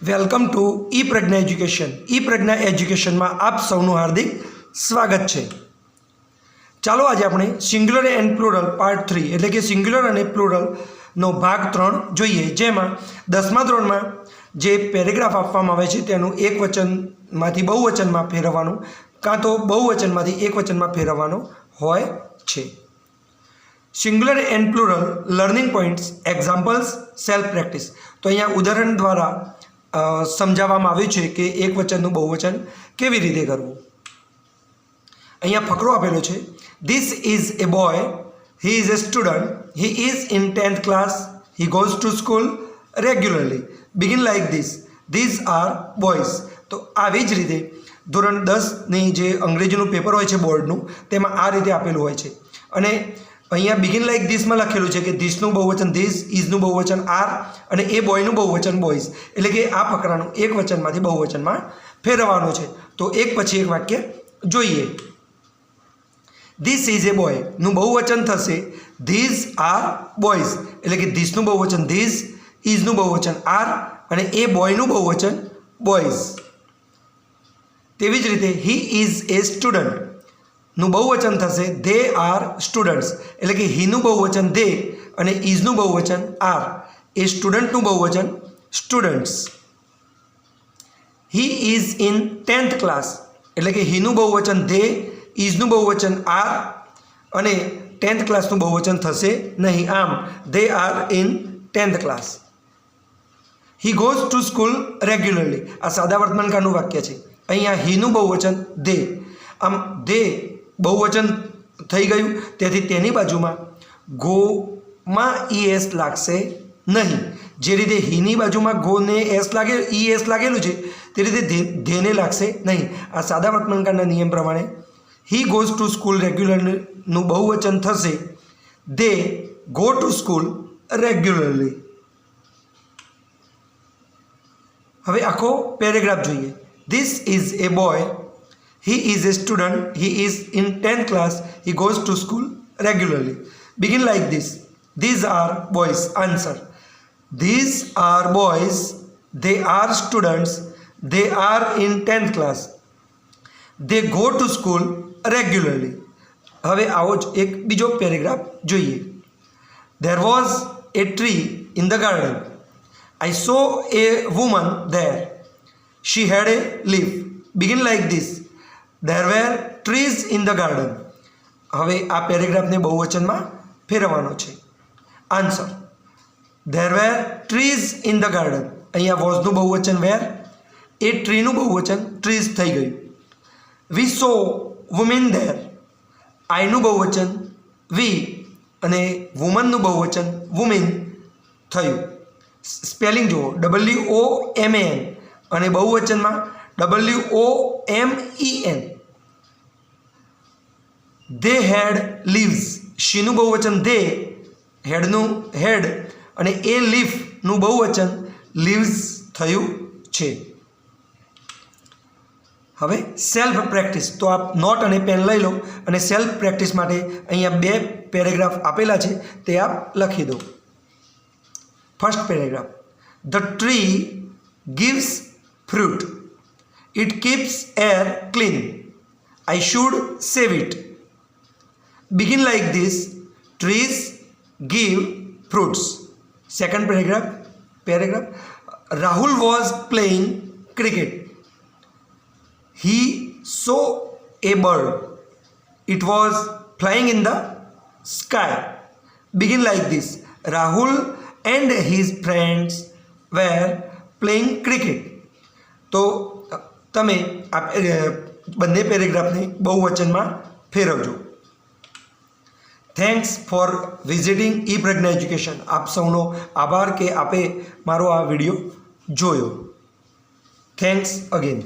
Welcome to E Pragya education. E Pragya એજ્યુકેશનમાં આપ સૌનું હાર્દિક સ્વાગત છે. ચાલો આજે આપણે સિંગ્યુલર એન્ડ પ્લુરલ પાર્ટ 3 એટલે કે સિંગ્યુલર અને પ્લુરલનો ભાગ 3 જોઈએ, જેમાં 10મા ધોરણમાં જે પેરેગ્રાફ આપવામાં આવે છે તેનું એક વચનમાંથી બહુવચનમાં ફેરવવાનું કાં તો બહુવચનમાંથી એક વચનમાં ફેરવવાનું હોય છે. Singular and plural learning points, examples, self practice. તો અહીંયા ઉદાહરણ દ્વારા સમજાવવામાં આવ્યું છે કે એક વચનનું બહુવચન કેવી રીતે કરવું. અહીંયા ફકરો આપેલો છે. This is A boy, he is A student, he is in 10th class, he goes to school regularly. Begin like this, these are boys. તો આવી જ રીતે ધોરણ 10ની જે અંગ્રેજીનું પેપર હોય છે બોર્ડનું, તેમાં આ રીતે આપેલું હોય છે. અને અહીંયા બિગિન લાઇક ધીસમાં લખેલું છે કે ધીસનું બહુવચન ધીસ, ઇઝનું બહુવચન આર અને એ બોયનું બહુવચન બોયઝ. એટલે કે આ ફકરાનું એક વચનમાંથી બહુવચનમાં ફેરવવાનું છે. તો એક પછી એક વાક્ય જોઈએ. ધીસ ઇઝ એ બોયનું બહુવચન થશે ધીઝ આર બોયઝ. એટલે કે ધીસનું બહુવચન ધીઝ, ઇઝનું બહુવચન આર અને એ બોયનું બહુવચન બોયઝ. તેવી જ રીતે હી ઇઝ એ સ્ટુડન્ટ નું બહુવચન થશે ધે આર સ્ટુડન્ટ્સ. એટલે કે હીનું બહુવચન ધે અને ઇઝનું બહુવચન આર. એ સ્ટુડન્ટનું બહુવચન students. He is in 10th class. એટલે કે હીનું બહુવચન ધે, ઇઝનું બહુવચન આર અને 10th ક્લાસનું બહુવચન થશે નહીં. આમ they are in 10th class. He goes to school regularly. આ સાદા વર્તમાનકાળનું વાક્ય છે. અહીંયા હીનું બહુવચન ધે. આમ ધે બહુવચન થઈ ગયું, તેથી તેની બાજુમાં ગોમાં ઈએસ લાગશે નહીં. જે રીતે હીની બાજુમાં ગોને એસ લાગે ઈએસ લાગેલું છે તે રીતે ધેને લાગશે નહીં. આ સાદા વર્તમાનકાળના નિયમ પ્રમાણે હી ગોઝ ટુ સ્કૂલ રેગ્યુલરનું બહુવચન થશે દે ગો ટુ સ્કૂલ રેગ્યુલરલી. હવે આખો પેરેગ્રાફ જોઈએ. This is A boy, he is a student, he is in 10th class, he goes to school regularly. Begin like this, these are boys. Answer: these are boys, they are students, they are in 10th class, they go to school regularly. હવે આવો જ એક બીજો paragraph જોઈએ. There was a tree in the garden, I saw a woman there, she had a leaf. Begin like this, there were trees in the garden. હવે આ પેરેગ્રાફને બહુવચનમાં ફેરવવાનો છે. Answer: there were trees in the garden. અહીંયા વોઝનું બહુવચન વેર, એ ટ્રીનું બહુવચન trees થઈ ગયું. we saw women there. આઈનું બહુવચન વી અને વુમનનું બહુવચન વુમેન થયું. સ્પેલિંગ જુઓ, WOMAN અને બહુવચનમાં WOMEN. they had leaves. શીનું બહુવચન they, હેડનું હેડ અને એ લીફનું બહુવચન લીવ્સ થયું છે. હવે સેલ્ફ પ્રેક્ટિસ. તો આપ નોટ અને પેન લઈ લો અને સેલ્ફ પ્રેક્ટિસ માટે અહીંયા બે પેરેગ્રાફ આપેલા છે તે આપ લખી દો. First paragraph: the tree gives fruit, it keeps air clean, I should save it. Begin like this, trees give fruits. Second paragraph Rahul was playing cricket, he saw a bird, it was flying in the sky. Begin like this, Rahul and his friends were playing cricket. તો તમે આ બંને પેરેગ્રાફને બહુવચનમાં ફેરવજો. Thanks for visiting E Pragya education. આપ સૌનો આભાર કે આપે મારો આ વિડીયો જોયો. Thanks again.